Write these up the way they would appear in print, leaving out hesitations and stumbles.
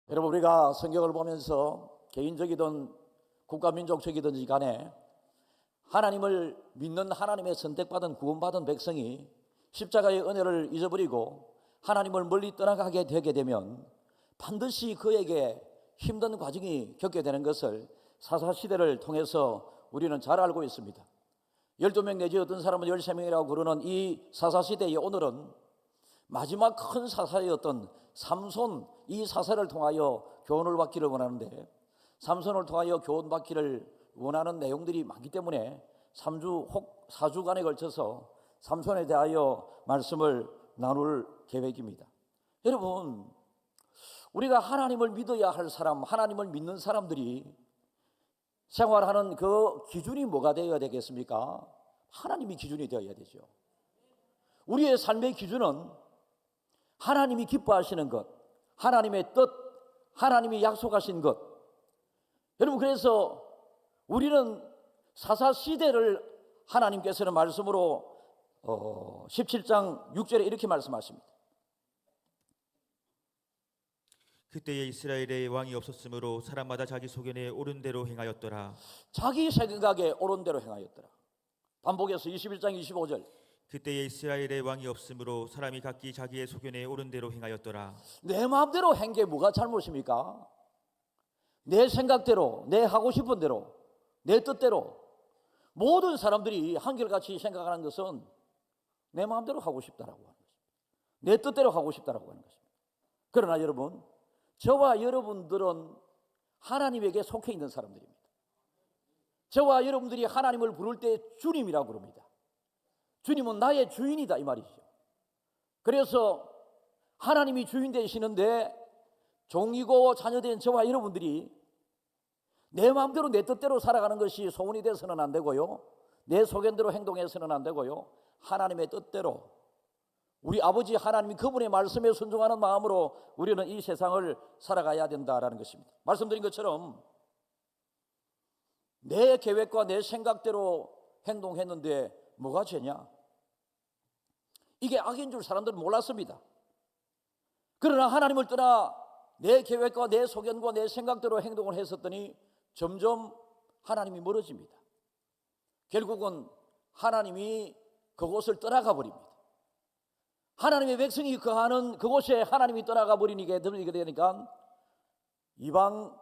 여러분, 우리가 성경을 보면서 개인적이든 국가민족적이든지 간에 하나님을 믿는, 하나님의 선택받은 구원받은 백성이 십자가의 은혜를 잊어버리고 하나님을 멀리 떠나가게 되게 되면 반드시 그에게 힘든 과정이 겪게 되는 것을 사사시대를 통해서 우리는 잘 알고 있습니다. 12명 내지 어떤 사람은 13명이라고 그러는 이 사사시대의 오늘은 마지막 큰 사사였던 삼손, 이 사사를 통하여 교훈을 받기를 원하는데, 삼손을 통하여 교훈받기를 원하는 내용들이 많기 때문에 3주 혹 4주간에 걸쳐서 삼손에 대하여 말씀을 나눌 계획입니다. 여러분, 우리가 하나님을 믿어야 할 사람, 하나님을 믿는 사람들이 생활하는 그 기준이 뭐가 되어야 되겠습니까? 하나님이 기준이 되어야 되죠. 우리의 삶의 기준은 하나님이 기뻐하시는 것, 하나님의 뜻, 하나님이 약속하신 것. 여러분, 그래서 우리는 사사시대를 하나님께서는 말씀으로 17장 6절에 이렇게 말씀하십니다. 그때에 이스라엘의 왕이 없었으므로 사람마다 자기 소견에 옳은 대로 행하였더라. 자기 생각에 옳은 대로 행하였더라. 반복해서 21장 25절. 그때에 이스라엘의 왕이 없으므로 사람이 각기 자기의 소견에 옳은 대로 행하였더라. 내 마음대로 한 게 뭐가 잘못입니까? 내 생각대로, 내 하고 싶은 대로, 내 뜻대로. 모든 사람들이 한결같이 생각하는 것은 내 마음대로 하고 싶다라고 하는 것입니다. 내 뜻대로 하고 싶다라고 하는 것입니다. 그러나 여러분, 저와 여러분들은 하나님에게 속해 있는 사람들입니다. 저와 여러분들이 하나님을 부를 때 주님이라고 부릅니다. 주님은 나의 주인이다, 이 말이죠. 그래서 하나님이 주인 되시는데 종이고 자녀된 저와 여러분들이 내 마음대로 내 뜻대로 살아가는 것이 소원이 돼서는 안 되고요, 내 소견대로 행동해서는 안 되고요, 하나님의 뜻대로, 우리 아버지 하나님이 그분의 말씀에 순종하는 마음으로 우리는 이 세상을 살아가야 된다라는 것입니다. 말씀드린 것처럼 내 계획과 내 생각대로 행동했는데 뭐가 죄냐? 이게 악인 줄 사람들은 몰랐습니다. 그러나 하나님을 떠나 내 계획과 내 소견과 내 생각대로 행동을 했었더니 점점 하나님이 멀어집니다. 결국은 하나님이 그곳을 떠나가 버립니다. 하나님의 백성이 거하는 그곳에 하나님이 떠나가 버리게 되니까 이방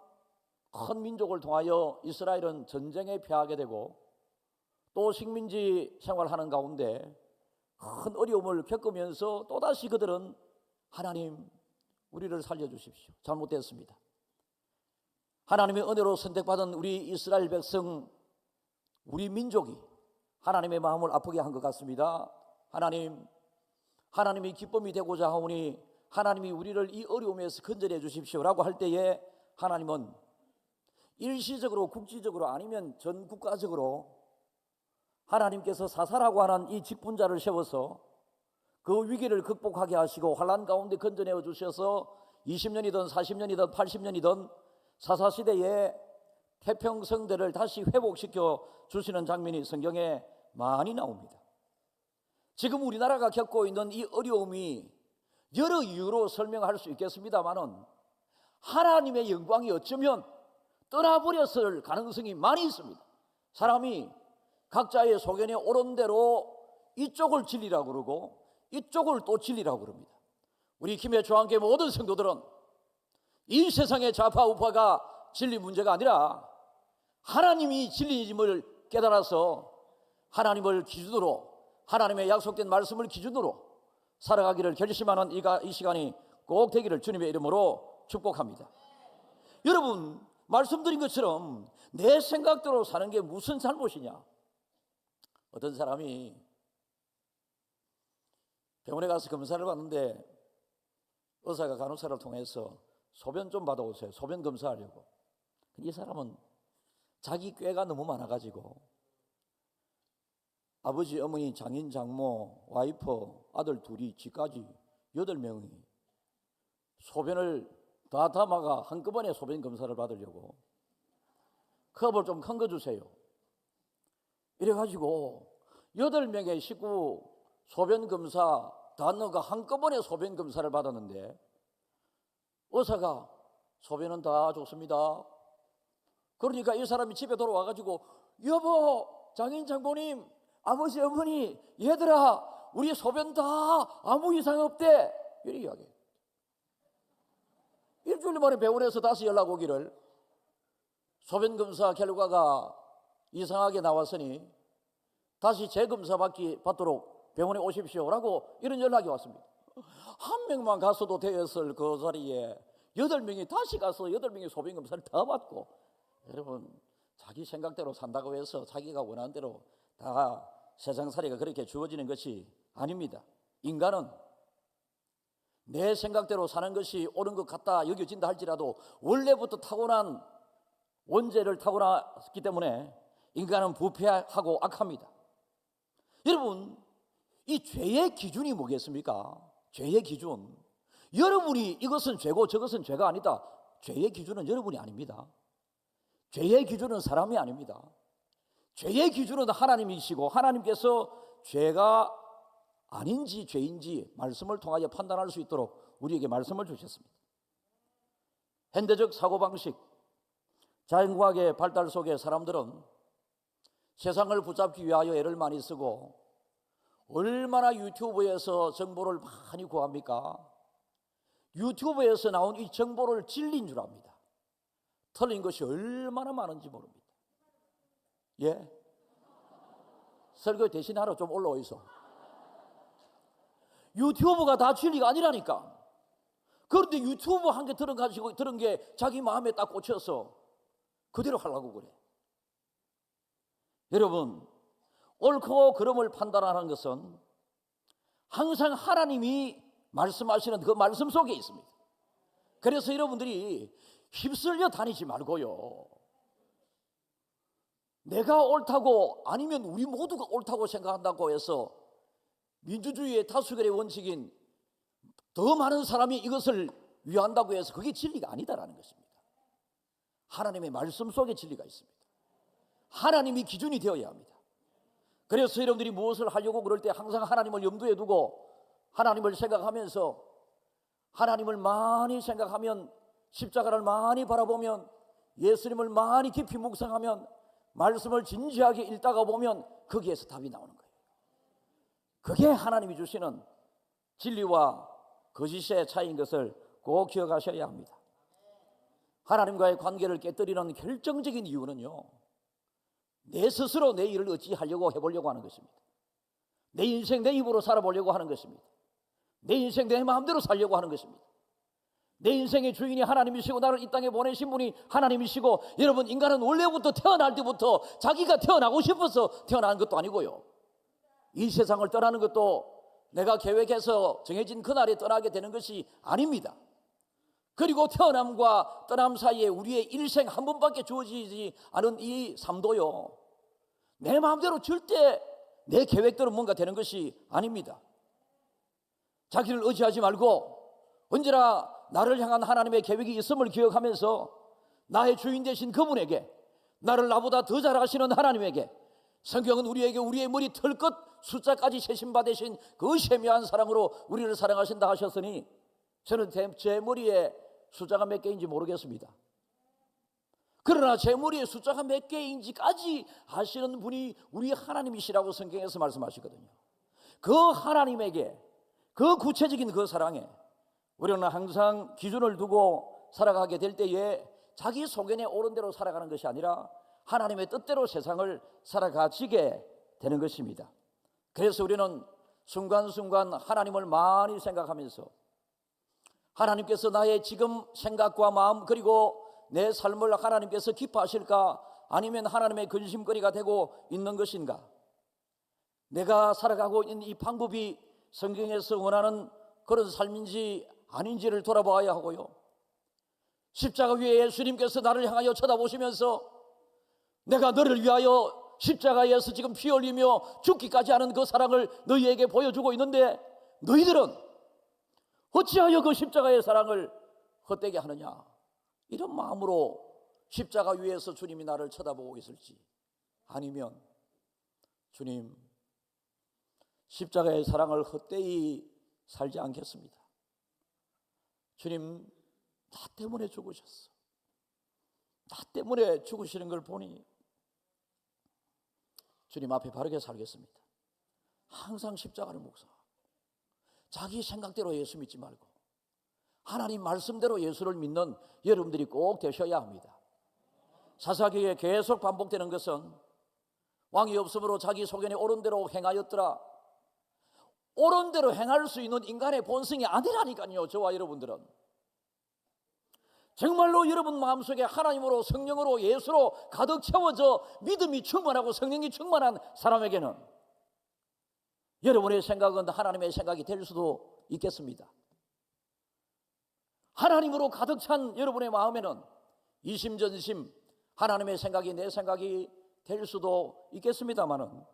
큰 민족을 통하여 이스라엘은 전쟁에 패하게 되고 또 식민지 생활하는 가운데 큰 어려움을 겪으면서 또다시 그들은 하나님, 우리를 살려주십시오, 잘못됐습니다. 하나님의 은혜로 선택받은 우리 이스라엘 백성, 우리 민족이 하나님의 마음을 아프게 한 것 같습니다. 하나님이 기쁨이 되고자 하오니 하나님이 우리를 이 어려움에서 건져내 주십시오라고 할 때에 하나님은 일시적으로, 국지적으로, 아니면 전 국가적으로 하나님께서 사사라고 하는 이 직분자를 세워서 그 위기를 극복하게 하시고 환난 가운데 건져내어 주셔서 20년이든 40년이든 80년이든 사사시대의 태평성대를 다시 회복시켜 주시는 장면이 성경에 많이 나옵니다. 지금 우리나라가 겪고 있는 이 어려움이 여러 이유로 설명할 수 있겠습니다만은 하나님의 영광이 어쩌면 떠나버렸을 가능성이 많이 있습니다. 사람이 각자의 소견에 옳은 대로 이쪽을 진리라고 그러고 이쪽을 또 진리라고 그럽니다. 우리 김해 조항교회 모든 성도들은 이 세상의 좌파 우파가 진리 문제가 아니라 하나님이 진리임을 깨달아서 하나님을 기준으로, 하나님의 약속된 말씀을 기준으로 살아가기를 결심하는 이 시간이 꼭 되기를 주님의 이름으로 축복합니다. 여러분, 말씀드린 것처럼 내 생각대로 사는 게 무슨 잘못이냐? 어떤 사람이 병원에 가서 검사를 받는데 의사가 간호사를 통해서 소변 좀 받아오세요, 소변 검사하려고. 이 사람은 자기 꾀가 너무 많아가지고 아버지, 어머니, 장인, 장모, 와이프, 아들 둘이, 지까지 8명이 소변을 다 담아가 한꺼번에 소변 검사를 받으려고 컵을 좀 큰 거 주세요, 이래가지고 8명의 식구 소변 검사 다 넣어가 한꺼번에 소변 검사를 받았는데 의사가 소변은 다 좋습니다. 그러니까 이 사람이 집에 돌아와가지고 여보, 장인 장모님, 아버지 어머니, 얘들아 우리 소변 다 아무 이상 없대 이렇게 이야기해. 일주일 만에 병원에서 다시 연락 오기를 소변 검사 결과가 이상하게 나왔으니 다시 재검사 받도록 병원에 오십시오라고 이런 연락이 왔습니다. 한 명만 갔어도 되었을 그 자리에 8명이 다시 가서 8명이 소변 검사를 다 받고, 여러분 자기 생각대로 산다고 해서 자기가 원하는 대로 다 세상살이가 그렇게 주어지는 것이 아닙니다. 인간은 내 생각대로 사는 것이 옳은 것 같다 여겨진다 할지라도 원래부터 타고난 원죄를 타고났기 때문에 인간은 부패하고 악합니다. 여러분, 이 죄의 기준이 뭐겠습니까? 죄의 기준, 여러분이 이것은 죄고 저것은 죄가 아니다, 죄의 기준은 여러분이 아닙니다. 죄의 기준은 사람이 아닙니다. 죄의 기준은 하나님이시고 하나님께서 죄가 아닌지 죄인지 말씀을 통하여 판단할 수 있도록 우리에게 말씀을 주셨습니다. 현대적 사고방식, 자연과학의 발달 속에 사람들은 세상을 붙잡기 위하여 애를 많이 쓰고 얼마나 유튜브에서 정보를 많이 구합니까? 유튜브에서 나온 이 정보를 진리인 줄 압니다. 틀린 것이 얼마나 많은지 모릅니다. 예? 설교 대신하러 좀 올라와 있어. 유튜브가 다 진리가 아니라니까. 그런데 유튜브 한 개 들은 게 자기 마음에 딱 꽂혀서 그대로 하려고 그래. 여러분, 옳고 그름을 판단하는 것은 항상 하나님이 말씀하시는 그 말씀 속에 있습니다. 그래서 여러분들이 휩쓸려 다니지 말고요, 내가 옳다고 아니면 우리 모두가 옳다고 생각한다고 해서 민주주의의 다수결의 원칙인 더 많은 사람이 이것을 위한다고 해서 그게 진리가 아니다라는 것입니다. 하나님의 말씀 속에 진리가 있습니다. 하나님이 기준이 되어야 합니다. 그래서 여러분들이 무엇을 하려고 그럴 때 항상 하나님을 염두에 두고 하나님을 생각하면서, 하나님을 많이 생각하면, 십자가를 많이 바라보면, 예수님을 많이 깊이 묵상하면, 말씀을 진지하게 읽다가 보면 거기에서 답이 나오는 거예요. 그게 하나님이 주시는 진리와 거짓의 차이인 것을 꼭 기억하셔야 합니다. 하나님과의 관계를 깨뜨리는 결정적인 이유는요, 내 스스로 내 일을 어찌하려고 해보려고 하는 것입니다. 내 인생 내 입으로 살아보려고 하는 것입니다. 내 인생 내 마음대로 살려고 하는 것입니다. 내 인생의 주인이 하나님이시고 나를 이 땅에 보내신 분이 하나님이시고, 여러분, 인간은 원래부터 태어날 때부터 자기가 태어나고 싶어서 태어난 것도 아니고요, 이 세상을 떠나는 것도 내가 계획해서 정해진 그날에 떠나게 되는 것이 아닙니다. 그리고 태어남과 떠남 사이에 우리의 일생 한 번밖에 주어지지 않은 이 삶도요, 내 마음대로 절대 내 계획대로 뭔가 되는 것이 아닙니다. 자기를 의지하지 말고 언제나 나를 향한 하나님의 계획이 있음을 기억하면서 나의 주인 되신 그분에게, 나를 나보다 더 잘 아시는 하나님에게, 성경은 우리에게 우리의 머리 털끝 숫자까지 세심받으신 그 세미한 사랑으로 우리를 사랑하신다 하셨으니, 저는 제 머리에 숫자가 몇 개인지 모르겠습니다. 그러나 제 머리에 숫자가 몇 개인지까지 아시는 분이 우리 하나님이시라고 성경에서 말씀하시거든요. 그 하나님에게, 그 구체적인 그 사랑에 우리는 항상 기준을 두고 살아가게 될 때에 자기 소견에 옳은 대로 살아가는 것이 아니라 하나님의 뜻대로 세상을 살아가지게 되는 것입니다. 그래서 우리는 순간순간 하나님을 많이 생각하면서, 하나님께서 나의 지금 생각과 마음 그리고 내 삶을 하나님께서 기뻐하실까, 아니면 하나님의 근심거리가 되고 있는 것인가, 내가 살아가고 있는 이 방법이 성경에서 원하는 그런 삶인지 아닌지를 돌아봐야 하고요, 십자가 위에 예수님께서 나를 향하여 쳐다보시면서 내가 너를 위하여 십자가에서 지금 피 흘리며 죽기까지 하는 그 사랑을 너희에게 보여주고 있는데, 너희들은 어찌하여 그 십자가의 사랑을 헛되게 하느냐, 이런 마음으로 십자가 위에서 주님이 나를 쳐다보고 있을지, 아니면 주님, 십자가의 사랑을 헛되이 살지 않겠습니다. 주님, 나 때문에 죽으셨어. 나 때문에 죽으시는 걸 보니 주님 앞에 바르게 살겠습니다. 항상 십자가를 묵상. 자기 생각대로 예수 믿지 말고 하나님 말씀대로 예수를 믿는 여러분들이 꼭 되셔야 합니다. 사사기에 계속 반복되는 것은 왕이 없으므로 자기 소견에 옳은 대로 행하였더라. 옳은 대로 행할 수 있는 인간의 본성이 아니라니까요. 저와 여러분들은 정말로 여러분 마음속에 하나님으로 성령으로 예수로 가득 채워져 믿음이 충만하고 성령이 충만한 사람에게는 여러분의 생각은 하나님의 생각이 될 수도 있겠습니다. 하나님으로 가득 찬 여러분의 마음에는 이심전심 하나님의 생각이 내 생각이 될 수도 있겠습니다마는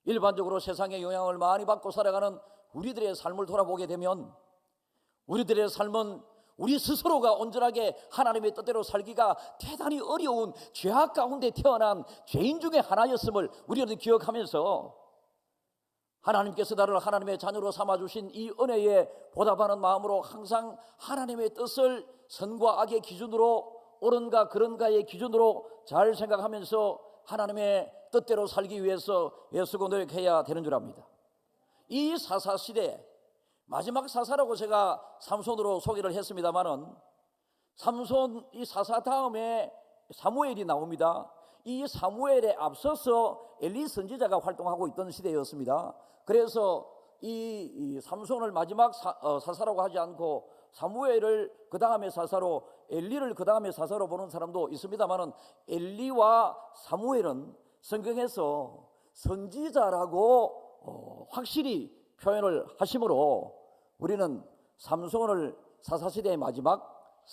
일반적으로 세상의 영향을 많이 받고 살아가는 우리들의 삶을 돌아보게 되면 우리들의 삶은 우리 스스로가 온전하게 하나님의 뜻대로 살기가 대단히 어려운 죄악 가운데 태어난 죄인 중에 하나였음을 우리는 기억하면서 하나님께서 나를 하나님의 자녀로 삼아주신 이 은혜에 보답하는 마음으로 항상 하나님의 뜻을 선과 악의 기준으로 옳은가 그런가의 기준으로 잘 생각하면서 하나님의 뜻대로 살기 위해서 애쓰고 노력해야 되는 줄 압니다. 이 사사시대 마지막 사사라고 제가 삼손으로 소개를 했습니다마는 삼손 이 사사 다음에 사무엘이 나옵니다. 이 사무엘에 앞서서 엘리 선지자가 활동하고 있던 시대였습니다. 그래서 이 삼손을 마지막 사사라고 하지 않고 사무엘을 그 다음에 사사로 엘리를 그 다음에 사사로 보는 사람도 있습니다마는 엘리와 사무엘은 성경에서 선지자라고 확실히 표현을 하심으로 우리는 삼손을 사사시대의 마지막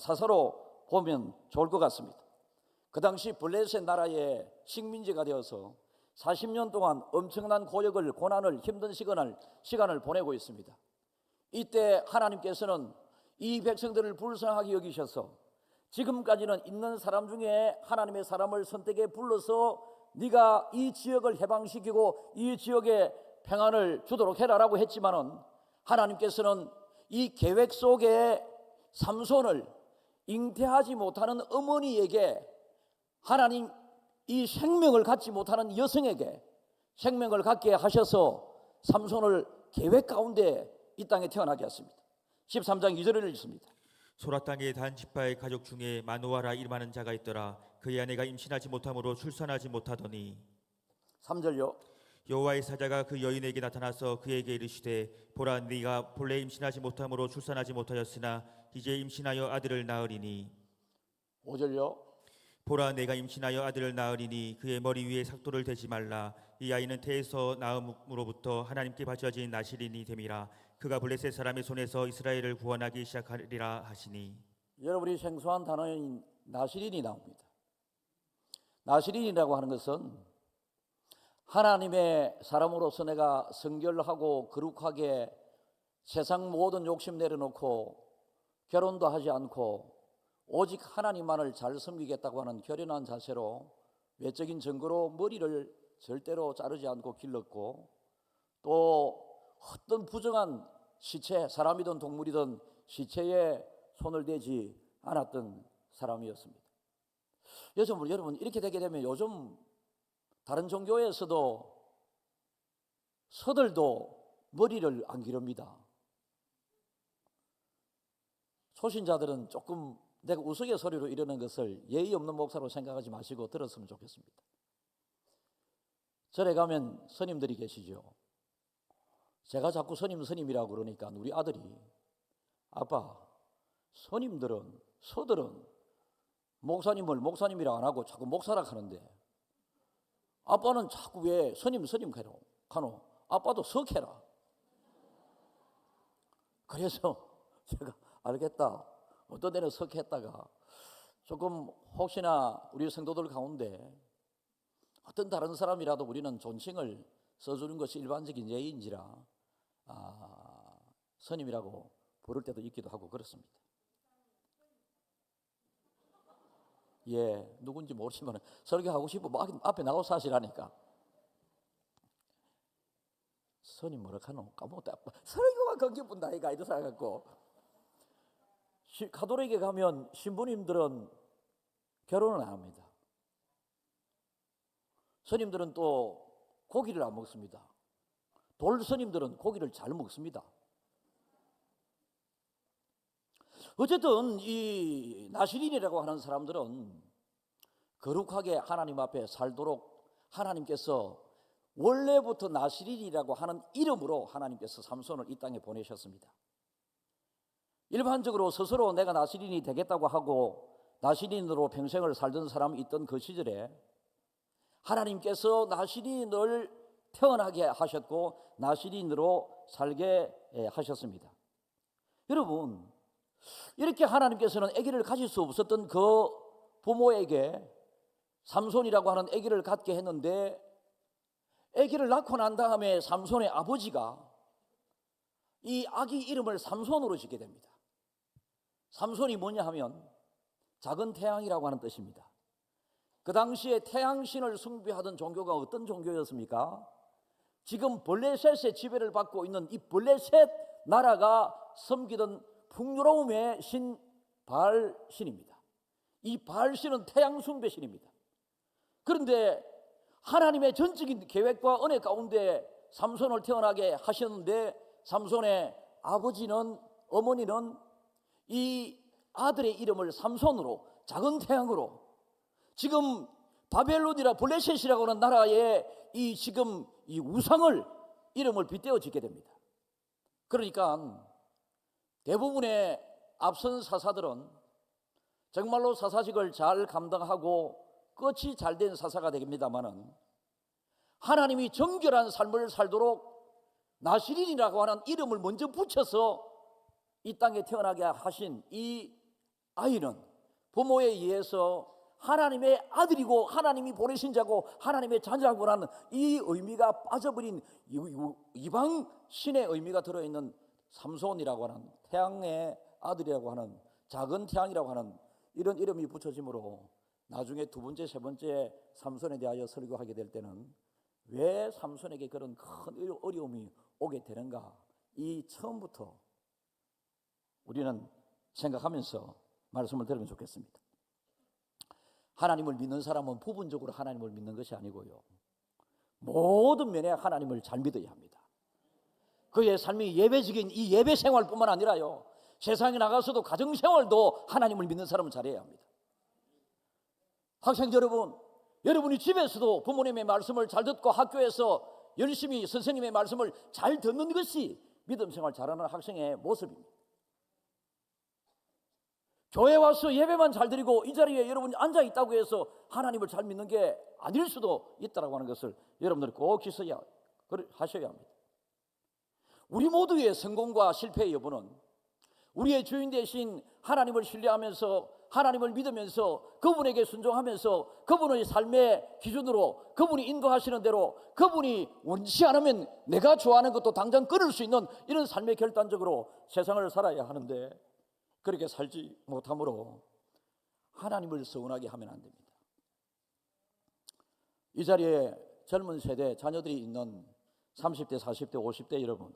사사로 보면 좋을 것 같습니다. 그 당시 블레셋 나라의 식민지가 되어서 40년 동안 엄청난 고역을 고난을 힘든 시간을 보내고 있습니다. 이때 하나님께서는 이 백성들을 불쌍하게 여기셔서 지금까지는 있는 사람 중에 하나님의 사람을 선택해 불러서 네가 이 지역을 해방시키고 이 지역에 평안을 주도록 해라라고 했지만은 하나님께서는 이 계획 속에 삼손을 잉태하지 못하는 어머니에게 하나님 이 생명을 갖지 못하는 여성에게 생명을 갖게 하셔서 삼손을 계획 가운데 이 땅에 태어나게 했습니다. 13장 2절을 읽습니다. 소라 땅에 단 지파의 가족 중에 마노아라 이름하는 자가 있더라. 그의 아내가 임신하지 못함으로 출산하지 못하더니 3절요. 여호와의 사자가 그 여인에게 나타나서 그에게 이르시되 보라 네가 본래 임신하지 못함으로 출산하지 못하였으나 이제 임신하여 아들을 낳으리니 5절요. 보라 내가 임신하여 아들을 낳으리니 그의 머리 위에 삭도를 대지 말라. 이 아이는 태에서 낳음으로부터 하나님께 바쳐진 나실인이 됨이라. 그가 블레셋 사람의 손에서 이스라엘을 구원하기 시작하리라 하시니. 여러분이 생소한 단어인 나실인이 나옵니다. 나실인이라고 하는 것은 하나님의 사람으로서 내가 성결하고 거룩하게 세상 모든 욕심 내려놓고 결혼도 하지 않고 오직 하나님만을 잘 섬기겠다고 하는 결연한 자세로 외적인 증거로 머리를 절대로 자르지 않고 길렀고 또 어떤 부정한 시체, 사람이든 동물이든 시체에 손을 대지 않았던 사람이었습니다. 여러분 이렇게 되게 되면 요즘 다른 종교에서도 서들도 머리를 안 기릅니다. 초신자들은 조금 내가 우스갯소리로 이러는 것을 예의 없는 목사로 생각하지 마시고 들었으면 좋겠습니다. 절에 가면 스님들이 계시죠. 제가 자꾸 스님이라고 그러니까 우리 아들이 아빠 스님들은 서들은 목사님을 목사님이라 안 하고 자꾸 목사라 하는데 아빠는 자꾸 왜 스님 가노? 아빠도 석해라. 그래서 제가 알겠다. 어떤 데는 석했다가 조금 혹시나 우리 성도들 가운데 어떤 다른 사람이라도 우리는 존칭을 써주는 것이 일반적인 예의인지라 스님이라고 부를 때도 있기도 하고 그렇습니다. 예, 누군지 모르지만 설교하고 싶으면 앞에 나와서 하시라니까. 스님 뭐라 하노? 까먹었다. 설교가 건기뿐다 이가 이렇게 생각하고 가톨릭에 가면 신부님들은 결혼을 안 합니다. 스님들은 또 고기를 안 먹습니다. 돌 스님들은 고기를 잘 먹습니다. 어쨌든 이 나시린이라고 하는 사람들은 거룩하게 하나님 앞에 살도록 하나님께서 원래부터 나시린이라고 하는 이름으로 하나님께서 삼손을 이 땅에 보내셨습니다. 일반적으로 스스로 내가 나시린이 되겠다고 하고 나시린으로 평생을 살던 사람이 있던 그 시절에 하나님께서 나시린을 태어나게 하셨고 나시린으로 살게 하셨습니다. 여러분, 이렇게 하나님께서는 아기를 가질 수 없었던 그 부모에게 삼손이라고 하는 아기를 갖게 했는데, 아기를 낳고 난 다음에 삼손의 아버지가 이 아기 이름을 삼손으로 짓게 됩니다. 삼손이 뭐냐 하면 작은 태양이라고 하는 뜻입니다. 그 당시에 태양신을 숭배하던 종교가 어떤 종교였습니까? 지금 블레셋의 지배를 받고 있는 이 블레셋 나라가 섬기던 풍요로움의 신 바알신입니다. 이 바알신은 태양 숭배신입니다. 그런데 하나님의 전적인 계획과 은혜 가운데 삼손을 태어나게 하셨는데, 삼손의 아버지는, 어머니는 이 아들의 이름을 삼손으로, 작은 태양으로, 지금 바벨론이라 블레셋이라고 하는 나라의 이 지금 이 우상을 이름을 빗대어 짓게 됩니다. 그러니까 대부분의 앞선 사사들은 정말로 사사직을 잘 감당하고 끝이 잘된 사사가 됩니다마는, 하나님이 정결한 삶을 살도록 나시린이라고 하는 이름을 먼저 붙여서 이 땅에 태어나게 하신 이 아이는 부모에 의해서 하나님의 아들이고 하나님이 보내신 자고 하나님의 자녀라고 하는 이 의미가 빠져버린 이방 신의 의미가 들어있는 삼손이라고 하는, 태양의 아들이라고 하는, 작은 태양이라고 하는 이런 이름이 붙여지므로 나중에 두 번째, 세 번째 삼손에 대하여 설교하게 될 때는 왜 삼손에게 그런 큰 어려움이 오게 되는가, 이 처음부터 우리는 생각하면서 말씀을 들으면 좋겠습니다. 하나님을 믿는 사람은 부분적으로 하나님을 믿는 것이 아니고요, 모든 면에 하나님을 잘 믿어야 합니다. 그의 삶이 예배적인 이 예배 생활뿐만 아니라요, 세상에 나가서도 가정생활도 하나님을 믿는 사람은 잘해야 합니다. 학생 여러분, 여러분이 집에서도 부모님의 말씀을 잘 듣고 학교에서 열심히 선생님의 말씀을 잘 듣는 것이 믿음 생활 잘하는 학생의 모습입니다. 교회 와서 예배만 잘 드리고 이 자리에 여러분이 앉아 있다고 해서 하나님을 잘 믿는 게 아닐 수도 있다고 하는 것을 여러분들이 꼭 기억해야 하셔야 합니다. 우리 모두의 성공과 실패의 여부는 우리의 주인 되신 하나님을 신뢰하면서, 하나님을 믿으면서, 그분에게 순종하면서, 그분의 삶의 기준으로, 그분이 인도하시는 대로, 그분이 원치 않으면 내가 좋아하는 것도 당장 끊을 수 있는 이런 삶의 결단적으로 세상을 살아야 하는데, 그렇게 살지 못하므로 하나님을 서운하게 하면 안 됩니다. 이 자리에 젊은 세대 자녀들이 있는 30대, 40대, 50대 여러분,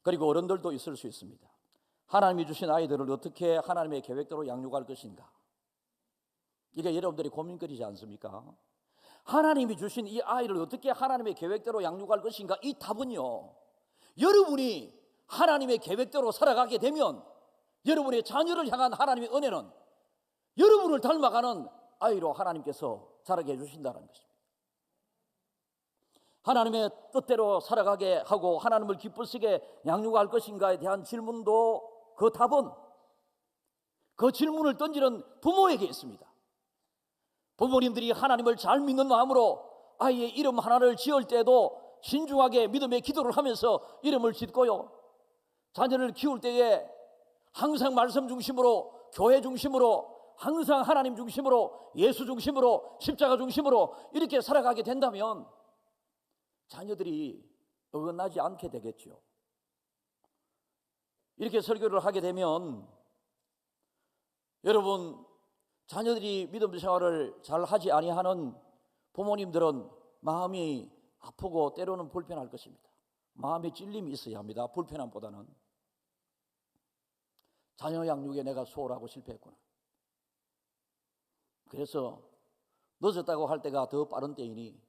그리고 어른들도 있을 수 있습니다. 하나님이 주신 아이들을 어떻게 하나님의 계획대로 양육할 것인가, 이게 여러분들이 고민거리지 않습니까? 하나님이 주신 이 아이를 어떻게 하나님의 계획대로 양육할 것인가, 이 답은요, 여러분이 하나님의 계획대로 살아가게 되면 여러분의 자녀를 향한 하나님의 은혜는 여러분을 닮아가는 아이로 하나님께서 자라게 해주신다는 것입니다. 하나님의 뜻대로 살아가게 하고 하나님을 기쁘시게 양육할 것인가에 대한 질문도, 그 답은 그 질문을 던지는 부모에게 있습니다. 부모님들이 하나님을 잘 믿는 마음으로 아이의 이름 하나를 지을 때도 신중하게 믿음의 기도를 하면서 이름을 짓고요, 자녀를 키울 때에 항상 말씀 중심으로, 교회 중심으로, 항상 하나님 중심으로, 예수 중심으로, 십자가 중심으로 이렇게 살아가게 된다면 자녀들이 어긋나지 않게 되겠죠. 이렇게 설교를 하게 되면 여러분, 자녀들이 믿음 생활을 잘 하지 아니하는 부모님들은 마음이 아프고 때로는 불편할 것입니다. 마음에 찔림이 있어야 합니다. 불편함보다는. 자녀 양육에 내가 소홀하고 실패했구나. 그래서 늦었다고 할 때가 더 빠른 때이니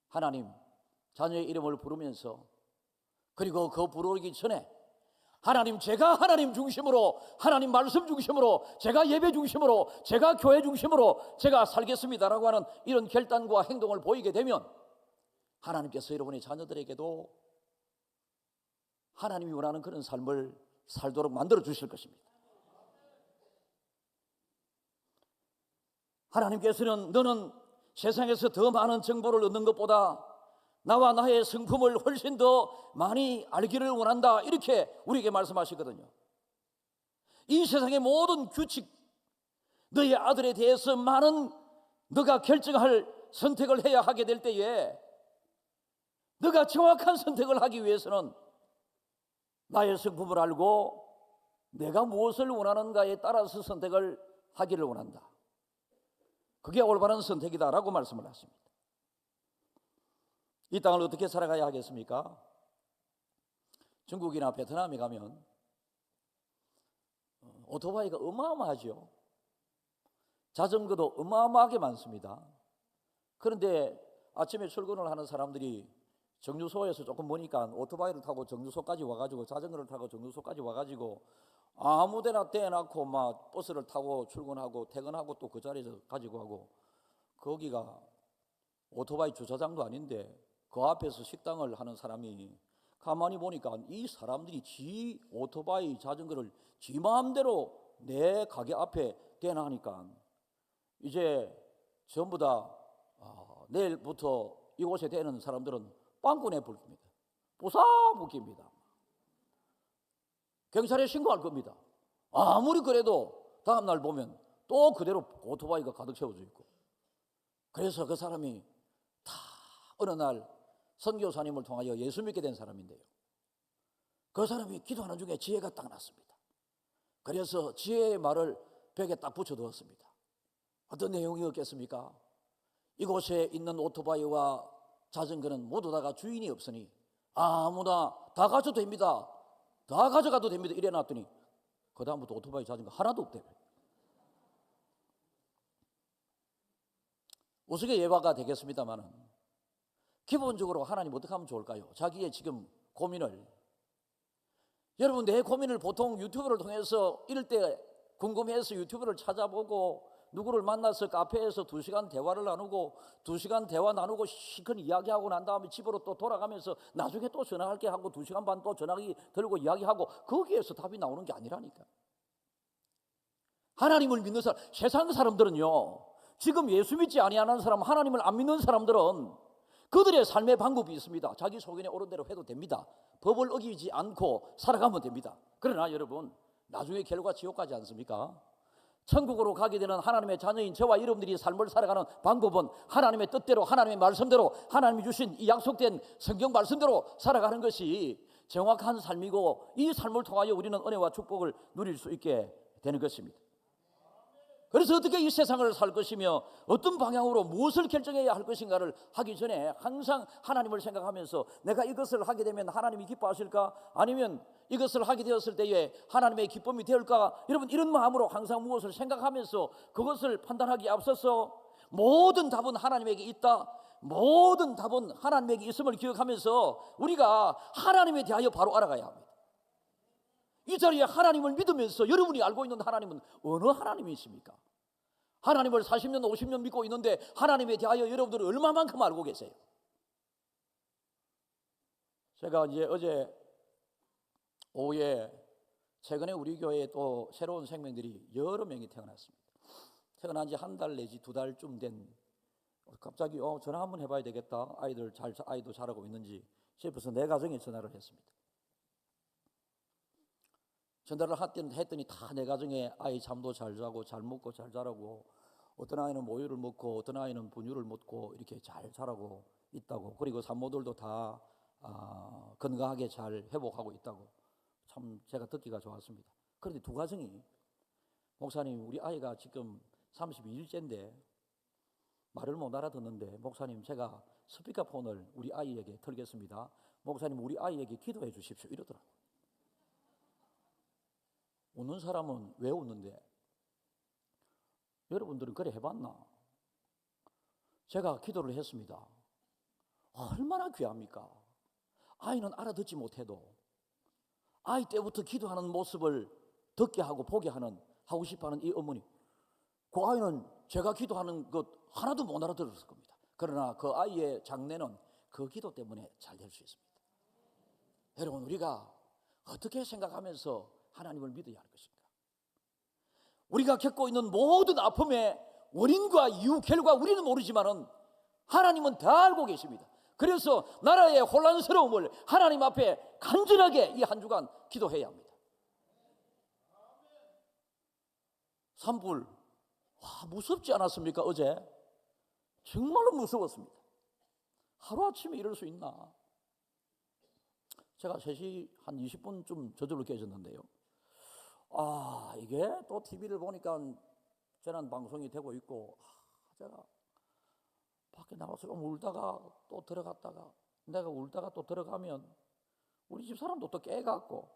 하나님 자녀의 이름을 부르면서, 그리고 그 부르기 전에 하나님, 제가 하나님 중심으로, 하나님 말씀 중심으로, 제가 예배 중심으로, 제가 교회 중심으로 제가 살겠습니다라고 하는 이런 결단과 행동을 보이게 되면 하나님께서 여러분의 자녀들에게도 하나님이 원하는 그런 삶을 살도록 만들어 주실 것입니다. 하나님께서는 너는 세상에서 더 많은 정보를 얻는 것보다 나와 나의 성품을 훨씬 더 많이 알기를 원한다, 이렇게 우리에게 말씀하시거든요. 이 세상의 모든 규칙, 너의 아들에 대해서 많은 너가 결정할 선택을 해야 하게 될 때에 너가 정확한 선택을 하기 위해서는 나의 성품을 알고 내가 무엇을 원하는가에 따라서 선택을 하기를 원한다. 그게 올바른 선택이다라고 말씀을 하십니다. 이 땅을 어떻게 살아가야 하겠습니까? 중국이나 베트남에 가면 오토바이가 어마어마하죠. 자전거도 어마어마하게 많습니다. 그런데 아침에 출근을 하는 사람들이 정류소에서 조금 머니까 오토바이를 타고 정류소까지 와가지고, 자전거를 타고 정류소까지 와가지고 아무데나 떼어놓고 막 버스를 타고 출근하고 퇴근하고 또 그 자리에서 가지고 하고, 거기가 오토바이 주차장도 아닌데 그 앞에서 식당을 하는 사람이 가만히 보니까 이 사람들이 지 오토바이 자전거를 지 마음대로 내 가게 앞에 대놔하니까 이제 전부 다 내일부터 이곳에 대는 사람들은 빵꾸내 불깁니다. 부사붙깁니다. 경찰에 신고할 겁니다. 아무리 그래도 다음날 보면 또 그대로 오토바이가 가득 채워져 있고. 그래서 그 사람이 다 어느 날 선교사님을 통하여 예수 믿게 된 사람인데요, 그 사람이 기도하는 중에 지혜가 딱 났습니다. 그래서 지혜의 말을 벽에 딱 붙여두었습니다. 어떤 내용이었겠습니까? 이곳에 있는 오토바이와 자전거는 모두 다가 주인이 없으니 아무나 다 가져도 됩니다, 다 가져가도 됩니다, 이래 놨더니 그 다음부터 오토바이 자전거 하나도 없대요. 우스개 예화가 되겠습니다만은 기본적으로 하나님 어떻게 하면 좋을까요? 자기의 지금 고민을, 여러분 내 고민을 보통 유튜브를 통해서 이럴 때 궁금해서 유튜브를 찾아보고 누구를 만나서 카페에서 2시간 대화를 나누고 2시간 대화 나누고 시큰 이야기하고 난 다음에 집으로 또 돌아가면서 나중에 또 전화할게 하고 2시간 반 또 전화기 들고 이야기하고 거기에서 답이 나오는 게 아니라니까. 하나님을 믿는 사람, 세상 사람들은요, 지금 예수 믿지 아니하는 사람, 하나님을 안 믿는 사람들은 그들의 삶의 방법이 있습니다. 자기 소견에 옳은 대로 해도 됩니다. 법을 어기지 않고 살아가면 됩니다. 그러나 여러분, 나중에 결과 지옥 가지 않습니까? 천국으로 가게 되는 하나님의 자녀인 저와 여러분들이 삶을 살아가는 방법은 하나님의 뜻대로, 하나님의 말씀대로, 하나님이 주신 이 약속된 성경 말씀대로 살아가는 것이 정확한 삶이고, 이 삶을 통하여 우리는 은혜와 축복을 누릴 수 있게 되는 것입니다. 그래서 어떻게 이 세상을 살 것이며 어떤 방향으로 무엇을 결정해야 할 것인가를 하기 전에 항상 하나님을 생각하면서 내가 이것을 하게 되면 하나님이 기뻐하실까? 아니면 이것을 하게 되었을 때에 하나님의 기쁨이 되올까? 여러분, 이런 마음으로 항상 무엇을 생각하면서 그것을 판단하기에 앞서서 모든 답은 하나님에게 있다, 모든 답은 하나님에게 있음을 기억하면서 우리가 하나님에 대하여 바로 알아가야 합니다. 이 자리에 하나님을 믿으면서 여러분이 알고 있는 하나님은 어느 하나님이십니까? 하나님을 40년 50년 믿고 있는데 하나님에 대하여 여러분들은 얼마만큼 알고 계세요? 제가 이제 어제 오후에 최근에 우리 교회에 또 새로운 생명들이 여러 명이 태어났습니다. 태어난 지 한 달 내지 2달쯤 된, 갑자기 전화 한번 해봐야 되겠다, 아이도 잘하고 있는지 싶어서 내 가정에 전화를 했습니다. 전화를 했더니 다 내 가정에 아이 잠도 잘 자고 잘 먹고 잘 자라고, 어떤 아이는 모유를 먹고 어떤 아이는 분유를 먹고 이렇게 잘 자라고 있다고, 그리고 산모들도 다 건강하게 잘 회복하고 있다고, 참 제가 듣기가 좋았습니다. 그런데 두 가정이, 목사님 우리 아이가 지금 32일째인데 말을 못 알아듣는데 목사님 제가 스피커폰을 우리 아이에게 털겠습니다, 목사님 우리 아이에게 기도해 주십시오, 이러더라고요. 웃는 사람은 왜 웃는데? 여러분들은 그래 해봤나? 제가 기도를 했습니다. 얼마나 귀합니까? 아이는 알아듣지 못해도 아이 때부터 기도하는 모습을 듣게 하고 보게 하고 싶어하는 이 어머니, 그 아이는 제가 기도하는 것 하나도 못 알아들었을 겁니다. 그러나 그 아이의 장래는 그 기도 때문에 잘 될 수 있습니다. 여러분, 우리가 어떻게 생각하면서 하나님을 믿어야 할 것인가? 우리가 겪고 있는 모든 아픔의 원인과 이유, 결과 우리는 모르지만은 하나님은 다 알고 계십니다. 그래서 나라의 혼란스러움을 하나님 앞에 간절하게 이 한 주간 기도해야 합니다. 산불, 무섭지 않았습니까? 어제 정말로 무서웠습니다. 하루아침에 이럴 수 있나? 제가 3시 한 20분쯤 저절로 깨졌는데요. 이게 또 TV를 보니까 재난 방송이 되고 있고, 제가 밖에 나가서 울다가 또 들어갔다가, 내가 울다가 또 들어가면 우리 집 사람도 또 깨갖고,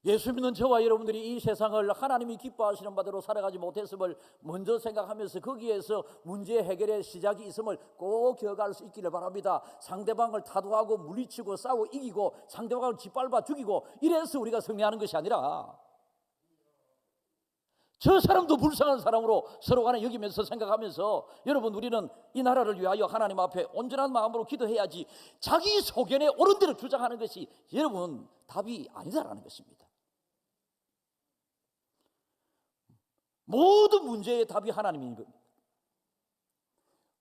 예수 믿는 저와 여러분들이 이 세상을 하나님이 기뻐하시는 바대로 살아가지 못했음을 먼저 생각하면서 거기에서 문제 해결의 시작이 있음을 꼭 기억할 수 있기를 바랍니다. 상대방을 타도하고 물리치고 싸우고 이기고 상대방을 짓밟아 죽이고 이래서 우리가 승리하는 것이 아니라, 저 사람도 불쌍한 사람으로 서로 간에 여기면서 생각하면서, 여러분, 우리는 이 나라를 위하여 하나님 앞에 온전한 마음으로 기도해야지, 자기 소견에 옳은 대로 주장하는 것이 여러분 답이 아니다라는 것입니다. 모든 문제의 답이 하나님인 겁니다.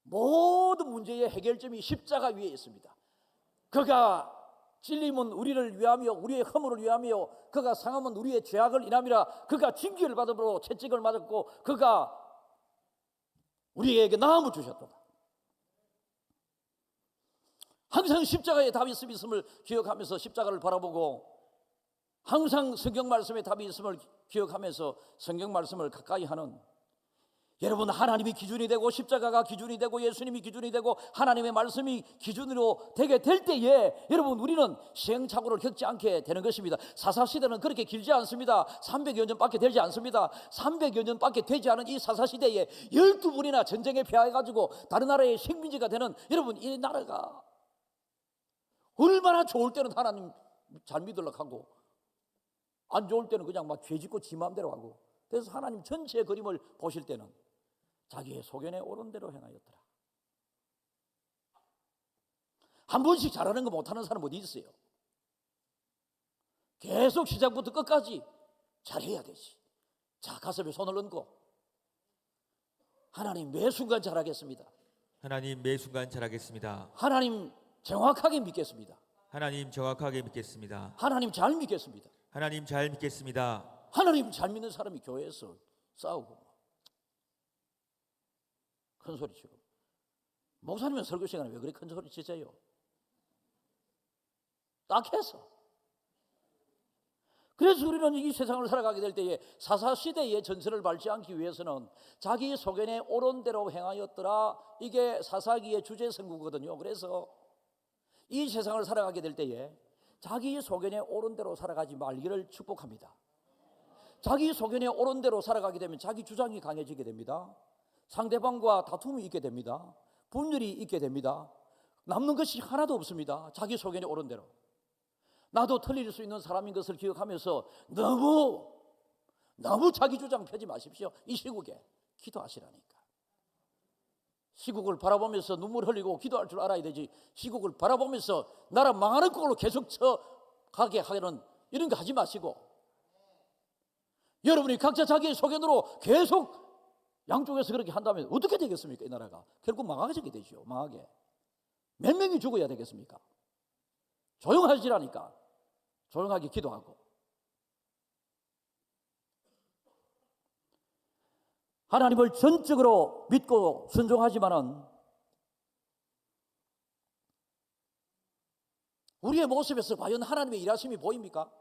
모든 문제의 해결점이 십자가 위에 있습니다. 그가 찔림은 우리를 위하며 우리의 허물을 위하며, 그가 상함은 우리의 죄악을 인함이라. 그가 징계를 받음으로 채찍을 맞았고 그가 우리에게 나음을 주셨도다. 항상 십자가에 답이 있음을 기억하면서 십자가를 바라보고, 항상 성경 말씀에 답이 있음을 기억하면서 성경 말씀을 가까이 하는, 여러분, 하나님이 기준이 되고 십자가가 기준이 되고 예수님이 기준이 되고 하나님의 말씀이 기준으로 되게 될 때에, 여러분, 우리는 시행착오를 겪지 않게 되는 것입니다. 사사시대는 그렇게 길지 않습니다. 300여 년밖에 되지 않습니다. 300여 년밖에 되지 않은 이 사사시대에 12번이나 전쟁에 패해가지고 다른 나라의 식민지가 되는, 여러분, 이 나라가 얼마나 좋을 때는 하나님 잘 믿으려고 하고, 안 좋을 때는 그냥 막 죄짓고 지 마음대로 하고, 그래서 하나님 전체의 그림을 보실 때는 자기의 소견에 옳은 대로 행하였더라. 한 번씩 잘하는 거 못하는 사람 어디 있어요? 계속 시작부터 끝까지 잘해야 되지. 자, 가슴에 손을 얹고, 하나님 매 순간 잘하겠습니다. 하나님 매 순간 잘하겠습니다. 하나님 정확하게 믿겠습니다. 하나님 정확하게 믿겠습니다. 하나님 잘 믿겠습니다. 하나님 잘 믿겠습니다. 하나님 잘 믿는 사람이 교회에서 싸우고 큰 소리 치고, 목사님은 설교 시간에 왜 그렇게 큰 소리 치세요? 딱 해서. 그래서 우리는 이 세상을 살아가게 될 때에 사사시대의 전설을 밟지 않기 위해서는 자기 소견에 옳은 대로 행하였더라, 이게 사사기의 주제 선구거든요. 그래서 이 세상을 살아가게 될 때에 자기 소견에 옳은 대로 살아가지 말기를 축복합니다. 자기 소견에 옳은 대로 살아가게 되면 자기 주장이 강해지게 됩니다. 상대방과 다툼이 있게 됩니다. 분열이 있게 됩니다. 남는 것이 하나도 없습니다. 자기 소견에 옳은 대로. 나도 틀릴 수 있는 사람인 것을 기억하면서 너무 자기 주장 펴지 마십시오. 이 시국에 기도하시라니까. 시국을 바라보면서 눈물 흘리고 기도할 줄 알아야 되지, 시국을 바라보면서 나라 망하는 꼴로 계속 쳐가게 하는 이런 거 하지 마시고, 여러분이 각자 자기의 소견으로 계속 양쪽에서 그렇게 한다면 어떻게 되겠습니까? 이 나라가 결국 망하게 되죠. 망하게. 몇 명이 죽어야 되겠습니까? 조용하시라니까. 조용하게 기도하고. 하나님을 전적으로 믿고 순종하지만은 우리의 모습에서 과연 하나님의 일하심이 보입니까?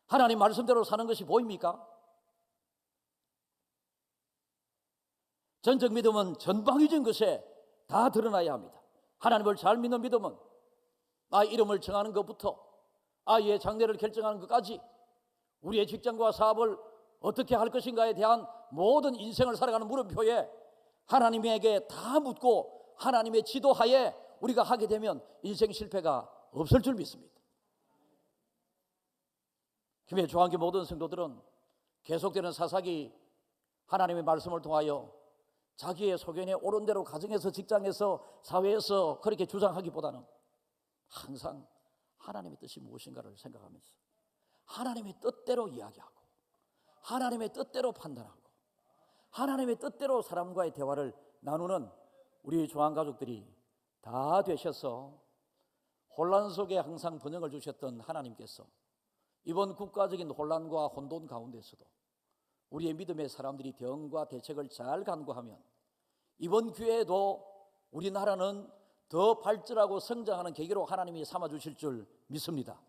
하나님 말씀대로 사는 것이 보입니까? 전적 믿음은 전방위적인 것에 다 드러나야 합니다. 하나님을 잘 믿는 믿음은 아이 이름을 정하는 것부터 아이의 장래를 결정하는 것까지 우리의 직장과 사업을 어떻게 할 것인가에 대한 모든 인생을 살아가는 물음표에 하나님에게 다 묻고 하나님의 지도하에 우리가 하게 되면 인생 실패가 없을 줄 믿습니다. 김해 조항교 모든 성도들은 계속되는 사사기 하나님의 말씀을 통하여 자기의 소견에 옳은 대로 가정에서 직장에서 사회에서 그렇게 주장하기보다는 항상 하나님의 뜻이 무엇인가를 생각하면서 하나님의 뜻대로 이야기하고 하나님의 뜻대로 판단하고 하나님의 뜻대로 사람과의 대화를 나누는 우리 조항가족들이 다 되셔서 혼란 속에 항상 번영을 주셨던 하나님께서 이번 국가적인 혼란과 혼돈 가운데서도 우리의 믿음의 사람들이 대응과 대책을 잘 간구하면 이번 기회에도 우리나라는 더 발전하고 성장하는 계기로 하나님이 삼아주실 줄 믿습니다.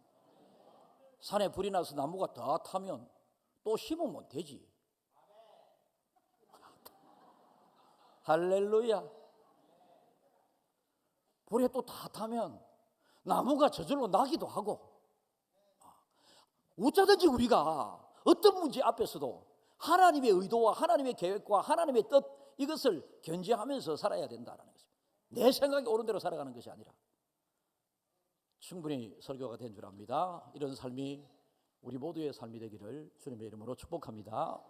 산에 불이 나서 나무가 다 타면 또 심으면 되지. 할렐루야. 불에 또 다 타면 나무가 저절로 나기도 하고, 어쩌든지 우리가 어떤 문제 앞에서도 하나님의 의도와 하나님의 계획과 하나님의 뜻, 이것을 견지하면서 살아야 된다는 것입니다. 내 생각이 옳은 대로 살아가는 것이 아니라. 충분히 설교가 된 줄 압니다. 이런 삶이 우리 모두의 삶이 되기를 주님의 이름으로 축복합니다.